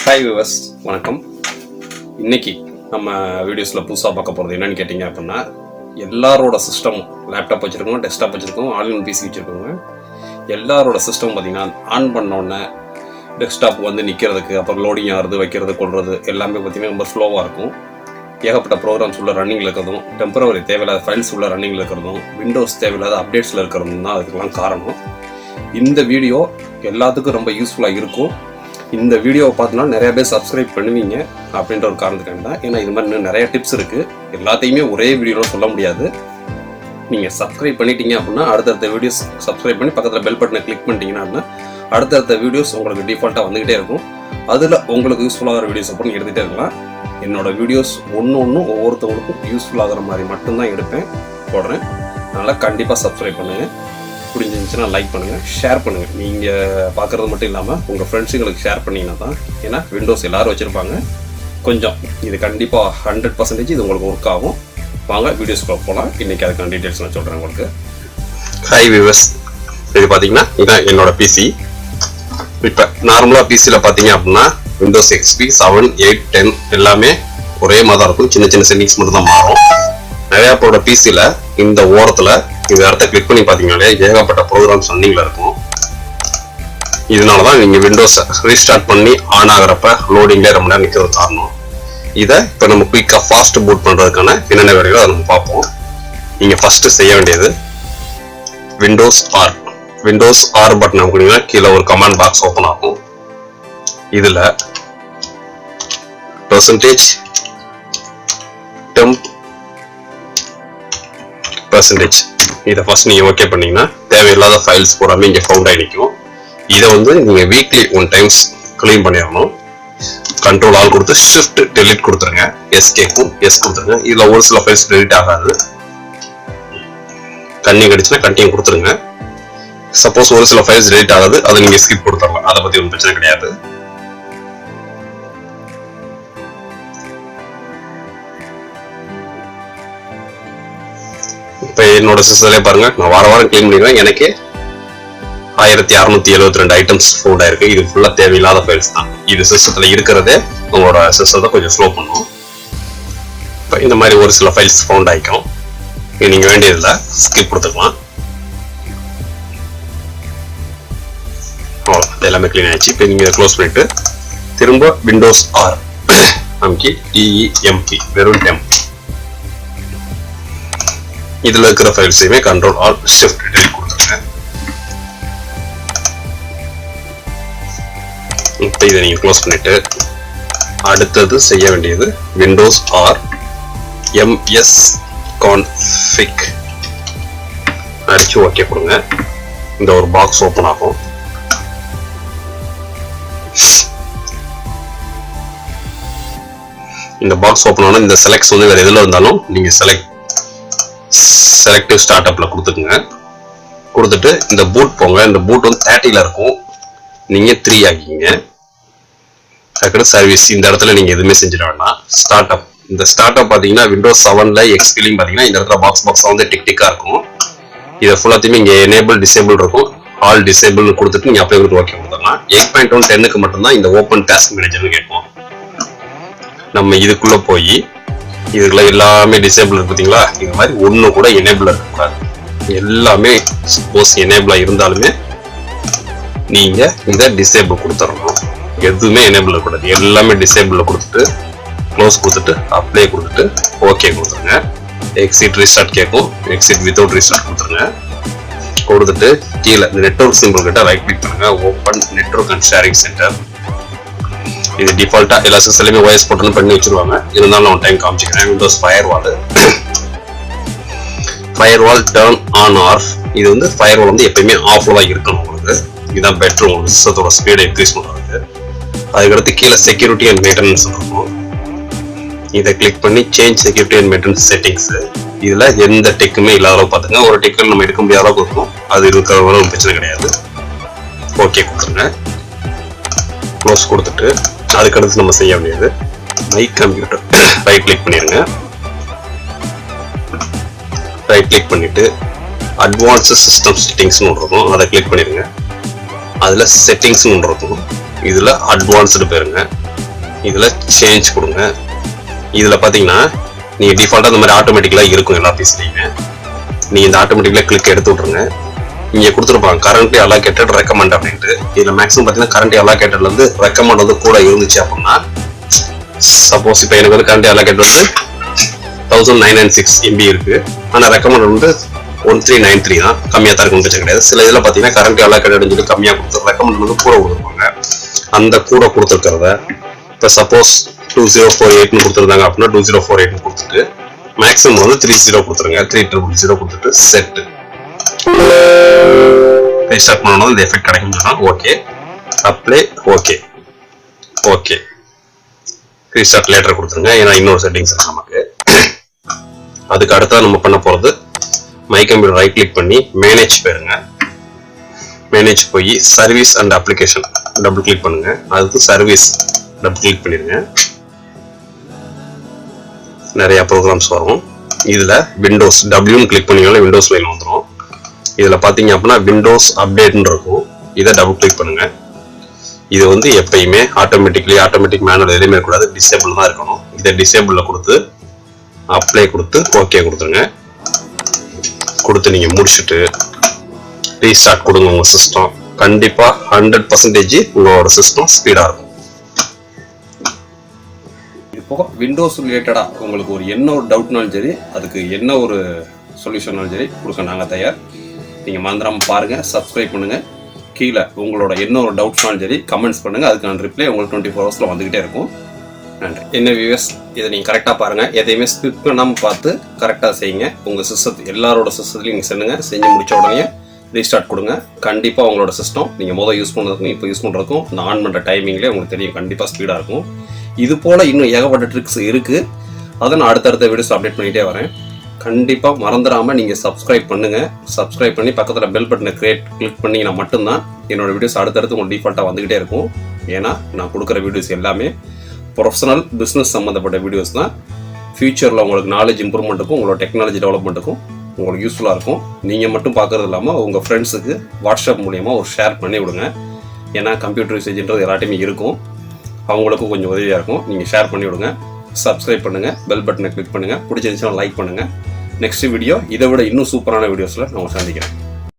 Hi viewers, வணக்கம். இன்னைக்கு நம்ம வீடியோஸில் புதுசாக பார்க்க போகிறது என்னன்னு கேட்டிங்க அப்படின்னா, எல்லாரோட சிஸ்டமும் லேப்டாப் வச்சுருக்கோங்க, டெஸ்க்டாப் வச்சுருக்கோம், ஆன்லைன் பிசி வச்சுருக்கோங்க. எல்லாரோட சிஸ்டம் பார்த்திங்கன்னா ஆன் பண்ணோன்னே டெஸ்க்டாப் வந்து நிற்கிறதுக்கு, அப்புறம் லோடிங் ஆகிறது, வைக்கிறது, கொள்வது எல்லாமே பார்த்திங்கன்னா ரொம்ப ஸ்லோவாக இருக்கும். ஏகப்பட்ட ப்ரோக்ராம்ஸ் உள்ள ரன்னிங்கில் இருக்கிறதும், டெம்பரவரி தேவையில்லாத ஃபைல்ஸ் உள்ள ரன்னிங்கில் இருக்கிறதும், விண்டோஸ் தேவையில்லாத அப்டேட்ஸில் இருக்கிறதும் தான் அதுக்கெல்லாம் காரணம். இந்த வீடியோ எல்லாத்துக்கும் ரொம்ப யூஸ்ஃபுல்லாக இருக்கும். இந்த வீடியோவை பார்த்தோன்னா நிறைய பேர் சப்ஸ்கிரைப் பண்ணுவீங்க அப்படின்ற ஒரு காரணத்துக்காக தான். ஏன்னா இது மாதிரி இன்னும் நிறைய டிப்ஸ் இருக்குது, எல்லாத்தையுமே ஒரே வீடியோவில் சொல்ல முடியாது. நீங்கள் சப்ஸ்கிரைப் பண்ணிட்டீங்க அப்படின்னா அடுத்தடுத்த வீடியோஸ் சப்ஸ்கிரைப் பண்ணி பக்கத்தில் பெல் பட்டனை கிளிக் பண்ணிட்டீங்கன்னா அடுத்தடுத்த வீடியோஸ் உங்களுக்கு டிஃபால்ட்டாக வந்துக்கிட்டே இருக்கும். அதில் உங்களுக்கு யூஸ்ஃபுல்லாகிற வீடியோஸ் அப்புறம் எடுத்துகிட்டே இருக்கலாம். என்னோடய வீடியோஸ் ஒவ்வொருத்தவங்களுக்கும் யூஸ்ஃபுல்லாகிற மாதிரி மட்டும்தான் எடுப்பேன், போடுறேன். அதனால் கண்டிப்பாக சப்ஸ்கிரைப் பண்ணுங்கள். பிடிச்சிருந்துச்சுன்னா லைக் பண்ணுங்கள், ஷேர் பண்ணுங்கள். நீங்கள் பார்க்குறது மட்டும் இல்லாமல் உங்கள் ஃப்ரெண்ட்ஸுங்களுக்கு ஷேர் பண்ணிங்கன்னா தான். ஏன்னா விண்டோஸ் எல்லோரும் வச்சுருப்பாங்க. கொஞ்சம் இது கண்டிப்பாக 100% இது உங்களுக்கு ஒர்க் ஆகும். வாங்க வீடியோஸ்க்குள்ள போகலாம். இன்றைக்கி அதுக்கான டீட்டெயில்ஸ் நான் சொல்கிறேன் உங்களுக்கு. ஹாய் வியூவர்ஸ், இது பார்த்தீங்கன்னா இதுதான் என்னோடய பிசி. இப்போ நார்மலாக பிசியில் பார்த்தீங்க அப்படின்னா விண்டோஸ் XP 7, 8, 10 எல்லாமே ஒரே மாதிரி தான் இருக்கும். சின்ன சின்ன செட்டிங்ஸ் மட்டும் தான் மாறும். நிறையா பேரோட பிசியில் இந்த ஓரத்தில் இந்த இடத்த கிளிக் பண்ணி பார்த்தீங்கன்னாலே ஏகப்பட்ட ப்ரோக்ராம்ஸ் ரன்னிங்கில் இருக்கும். இதனால தான் நீங்கள் விண்டோஸை ரீஸ்டார்ட் பண்ணி ஆன் ஆகிறப்ப லோடிங்லேயே ரொம்ப நேரம் நிற்கிறது காரணம். இதை இப்போ நம்ம குயிக்காக ஃபாஸ்ட் பூட் பண்ணுறதுக்கான என்னென்ன வேலைகளோ அதை நம்ம பார்ப்போம். நீங்கள் ஃபஸ்ட்டு செய்ய வேண்டியது விண்டோஸ் ஆர் பட்டன் அப்படின்னா கீழே ஒரு கமாண்ட் பாக்ஸ் ஓப்பன் ஆகும். இதில் %temp% இதை ஃபர்ஸ்ட் நீங்கள் ஓகே பண்ணீங்கன்னா தேவையில்லாத ஃபைல்ஸ் பூராமே இங்கே ஃபவுண்ட் ஆகி நிற்கும். இதை வந்து நீங்கள் வீக்லி 1 டைம்ஸ் க்ளீன் பண்ணிடணும். கண்ட்ரோல் ஆல் கொடுத்து ஷிஃப்ட் டெலிட் கொடுத்துருங்க. எஸ்கேக்கும் எஸ் கொடுத்துருங்க. இதில் ஒரு சில ஃபைல்ஸ் டெலிட் ஆகாது. கண்ணி கடிச்சுன்னா கண்டினியூ கொடுத்துருங்க. சப்போஸ் ஒரு சில ஃபைல்ஸ் டெலிட் ஆகாது, அதை நீங்கள் ஸ்கிப் கொடுத்துடலாம். அதை பற்றி ஒன்றும் பிரச்சனை கிடையாது. இப்போ என்னோட சிஸ்டத்திலே பாருங்க, நான் வாரம் கிளீன் பண்ணிடுவேன். எனக்கு 1672 ஐட்டம்ஸ் ஃபவுண்ட் ஆயிருக்கு. இது ஃபுல்லாக தேவையில்லாத ஃபைல்ஸ் தான். இது சிஸ்டத்தில் இருக்கிறதே உங்களோட சிஸ்டத்தை கொஞ்சம் ஸ்லோ பண்ணும். இப்போ இந்த மாதிரி ஒரு சில ஃபைல்ஸ் ஃபவுண்ட் ஆகிக்கும். இது நீங்கள் வேண்டியதில்லை, ஸ்கிப் கொடுத்துக்கலாம். அவ்வளோ, அது எல்லாமே க்ளீன் ஆயிடுச்சு. இப்போ நீங்கள் இதை க்ளோஸ் பண்ணிட்டு திரும்ப விண்டோஸ் ஆர் அமுக்கி TEMP வெறும் டெம்ப் இதுல இருக்கிற ஃபைல்ஸையுமே கண்ட்ரோல் ஆல் ஷிஃப்ட் டெலிட் கொடுத்துருங்க. இப்போ இதை நீங்க க்ளோஸ் பண்ணிட்டு அடுத்தது செய்ய வேண்டியது விண்டோஸ் ஆர் MS config அடிச்சு ஓகே கொடுங்க. இந்த ஒரு பாக்ஸ் ஓப்பன் ஆகும். இந்த பாக்ஸ் ஓப்பன் ஆனா இந்த செலக்ட்ஸ் வந்து வேற எதுல இருந்தாலும் நீங்க செலக்டிவ் ஸ்டார்ட்அப்ல கொடுத்துக்குங்க. கொடுத்துட்டு இந்த பூட் போங்க. இந்த பூட் வந்து 30ல இருக்கும், நீங்க 3 ஆக்கிங்க. அதுக்கடுத்து சர்வீஸ் இந்த இடத்துல நீங்க எதுவுமே செஞ்சிட வேண்டாம். ஸ்டார்ட்அப், இந்த ஸ்டார்ட்அப் பாத்தீங்கன்னா விண்டோஸ் 7ல XPலையும் பாத்தீங்கன்னா இந்த இடத்துல பாக்ஸ் வந்து டிக்கா இருக்கும். இதை ஃபுல்லாத்தையுமே இங்க எனேபிள் டிசேபிள் இருக்கும். ஆல் டிசேபிள் கொடுத்துட்டு நீங்க அப்ளை கொடுத்து ஓகே கொடுத்துடலாம். 8.1 10க்கு மட்டும்தான் இந்த ஓப்பன் டாஸ்க் மேனேஜர்னு கேட்போம். நம்ம இதுக்குள்ள போய் இதுக்குள்ள எல்லாமே டிசேபிள் இருக்கு பார்த்தீங்களா? இந்த மாதிரி ஒன்று கூட எனேபிள் இருக்கக்கூடாது. எல்லாமே சப்போஸ் எனேபிளா இருந்தாலுமே நீங்க இதை டிசேபிள் கொடுத்துடணும். எதுவுமே எனேபிள் இருக்கக்கூடாது. எல்லாமே டிசேபிள் கொடுத்துட்டு க்ளோஸ் கொடுத்துட்டு அப்ளை கொடுத்துட்டு ஓகே கொடுத்துருங்க. எக்ஸிட் ரீஸ்டார்ட் கேட்கும். எக்ஸிட் வித்தவுட் ரீஸ்டார்ட் கொடுத்துருங்க. கொடுத்துட்டு கீழே இந்த நெட்வொர்க் சிம்பிள் கிட்ட ரைட் கிளிக் பண்ணுங்க. Open network and sharing centre. இது டிஃபால்ட்டா எல்லா சிஸ்டம்லயுமே OS போட்டோன்னு பண்ணி வச்சிருவாங்க. இருந்தாலும் நான் டைம் காமிச்சிக்கிறேன். Windows firewall turn on off. இது வந்து ஃபயர்வால் வந்து எப்பயுமே ஆஃப்ல தான் இருக்கணும் உங்களுக்கு. இதுதான் பெட்டர் உங்களுக்கு சிஸ்டத்தோட ஸ்பீடை இன்க்ரீஸ் பண்ணுறதுக்கு. அதுக்கடுத்து கீழே செக்யூரிட்டி அண்ட் மெயின்டெனன்ஸ் இருக்கும். இதை கிளிக் பண்ணி change security and maintenance settings. இதுல எந்த டெக்குமே இல்லாத அளவு பார்த்துங்க. ஒரு டெக்கில் நம்ம எடுக்க முடியாத அளவுக்கு இருக்கும். அது இருக்கிற பிரச்சனை கிடையாது. ஓகே கொடுத்துருங்க. க்ளோஸ் கொடுத்துட்டு அதுக்கடுத்து நம்ம செய்ய வேண்டியது மை கம்ப்யூட்டர் ரைட் கிளிக் பண்ணிருங்க. ரைட் கிளிக் பண்ணிட்டு அட்வான்ஸ்டு சிஸ்டம் செட்டிங்ஸ்னு ஒன்று இருக்கும், அதை கிளிக் பண்ணிருங்க. அதில் செட்டிங்ஸ்னு ஒன்று இருக்கும். இதில் அட்வான்ஸ்டு போயிருங்க. இதில் சேஞ்ச் கொடுங்க. இதில் பார்த்தீங்கன்னா நீங்கள் டிஃபால்ட்டாக இந்த மாதிரி ஆட்டோமேட்டிக்கலாக இருக்கும் எல்லா பீஸ்லையுமே. நீங்கள் இந்த ஆட்டோமேட்டிக்கலாக கிளிக் எடுத்து விட்ருங்க. இங்கே கொடுத்துருப்பாங்க கரண்ட்லி அலோகேட்டட் ரெக்கமெண்ட் அப்படின்ட்டு. இதில் மேக்ஸிமம் பார்த்தீங்கன்னா கரண்ட்லி அலோகேட்டட்லேருந்து ரெக்கமெண்ட் வந்து கூட இருந்துச்சு அப்படின்னா, சப்போஸ் இப்போ எனக்கு வந்து கரண்ட்லி அலோகேட்டட் வந்து 1996 MB இருக்குது, ஆனால் ரெக்கமெண்ட் வந்து 1393 தான், கம்மியாக தான் இருக்குன்னு பிரச்சனை கிடையாது. சில இதில் பார்த்தீங்கன்னா கரண்ட்லி அலோகேட்டட் சொல்லி கம்மியாக கொடுத்து ரெக்கமெண்ட் வந்து கூட கொடுத்துருப்பாங்க. அந்த கூட கொடுத்துருக்கிறத இப்போ சப்போஸ் 2048 கொடுத்துருந்தாங்க அப்படின்னா 2048 கொடுத்துட்டு மேக்ஸிமம் வந்து 30 கொடுத்துருங்க. 3000 கொடுத்துட்டு செட்டு ரீஸ்டார்ட் பண்ணணும். இந்த எஃபெக்ட் கிடைக்கும். Okay, apply, okay, okay, restart later கொடுத்துருங்க. ஏன்னா இன்னொரு செட்டிங்ஸ் இருக்கு நமக்கு. அதுக்கு அடுத்தது நம்ம பண்ண போகிறது மை கம்ப்யூட்டர் ரைட் கிளிக் பண்ணி மேனேஜ் போயிருங்க. மேனேஜ் போய் service and application double click பண்ணுங்க. அதுக்கு சர்வீஸ் டபுள் கிளிக் பண்ணிடுங்க. நிறைய ப்ரோக்ராம்ஸ் வரும். இதில் விண்டோஸ் டபிள்யூன்னு கிளிக் பண்ணிங்கன்னா விண்டோஸ் லைன் வந்துடும். இதில் பார்த்தீங்க அப்படின்னா விண்டோஸ் அப்டேட்னு இருக்கும். இதை டபுள் கிளிக் பண்ணுங்க. இது வந்து எப்பயுமே ஆட்டோமேட்டிக் மேனுவல் எதுவுமே இருக்கக்கூடாது, டிசேபிள் தான் இருக்கணும். இதை டிசேபிளில் கொடுத்து அப்ளை கொடுத்து ஓகே கொடுத்துருங்க. கொடுத்து நீங்கள் முடிச்சுட்டு ரீஸ்டார்ட் கொடுங்க. உங்கள் சிஸ்டம் கண்டிப்பாக 100% உங்களோட சிஸ்டம் ஸ்பீடாக இருக்கும். இப்போ விண்டோஸ் ரிலேட்டடாக உங்களுக்கு என்ன ஒரு டவுட்னாலும் சரி, அதுக்கு என்ன ஒரு சொல்யூஷன்னாலும் சரி கொடுக்க நாங்கள் தயார். நீங்கள் மறந்துடாமல் பாருங்கள், சப்ஸ்கிரைப் பண்ணுங்கள். கீழே உங்களோட என்ன ஒரு டவுட்ஸ்னாலும் சரி கமெண்ட்ஸ் பண்ணுங்கள். அதுக்கான ரிப்ளை உங்களுக்கு 24 ஹவர்ஸில் வந்துக்கிட்டே இருக்கும். நன்றி. என்ன வியூவர்ஸ், இதை நீங்கள் கரெக்டாக பாருங்கள். எதையுமே ஸ்கிப் பண்ணாமல் பார்த்து கரெக்டாக செய்யுங்க. உங்கள் சிஸ்டத்து எல்லாரோட சிஸ்டத்துலையும் நீங்கள் செஞ்சு முடிச்ச உடனே ரீஸ்டார்ட் கொடுங்க. கண்டிப்பாக உங்களோட சிஸ்டம் நீங்கள் யூஸ் பண்ணுறதுக்கும் இப்போ யூஸ் பண்ணுறதுக்கும் நான் ஆன் பண்ணுற டைமிங்லேயே உங்களுக்கு தெரியும், கண்டிப்பாக ஸ்பீடாக இருக்கும். இது போல் இன்னும் ஏகப்பட்ட ட்ரிக்ஸ் இருக்குது. அதை நான் அடுத்தடுத்த வீடியோஸ் அப்டேட் பண்ணிகிட்டே வரேன். கண்டிப்பாக மறந்துடாமல் நீங்கள் சப்ஸ்கிரைப் பண்ணுங்கள். சப்ஸ்கிரைப் பண்ணி பக்கத்தில் பெல் பட்டனை கிளிக் பண்ணிங்கன்னா மட்டும்தான் என்னோடய வீடியோஸ் அடுத்தடுத்து உங்களுக்கு டிஃபால்ட்டாக வந்துக்கிட்டே இருக்கும். ஏன்னா நான் கொடுக்குற வீடியோஸ் எல்லாமே ப்ரொஃபஷனல் பிஸ்னஸ் சம்மந்தப்பட்ட வீடியோஸ் தான். ஃபியூச்சரில் உங்களுக்கு நாலேஜ் இம்ப்ரூவ்மெண்ட்டுக்கும் உங்களோட டெக்னாலஜி டெவலப்மெண்ட்டுக்கும் உங்களுக்கு யூஸ்ஃபுல்லாக இருக்கும். நீங்கள் மட்டும் பார்க்குறது இல்லாமல் உங்கள் ஃப்ரெண்ட்ஸுக்கு வாட்ஸ்அப் மூலியமாக ஒரு ஷேர் பண்ணி விடுங்க. ஏன்னா கம்ப்யூட்டர் யூசேஜ்ன்றது எல்லாத்தையுமே இருக்கும், அவங்களுக்கும் கொஞ்சம் உதவியாக இருக்கும். நீங்கள் ஷேர் பண்ணி விடுங்க. சப்ஸ்கிரைப் பண்ணுங்கள், பெல் பட்டனை கிளிக் பண்ணுங்கள், பிடிச்சிருந்துச்சுன்னா லைக் பண்ணுங்கள். நெக்ஸ்ட் வீடியோ இதை விட இன்னும் சூப்பரான வீடியோஸில் நான் சந்திக்கிறேன்.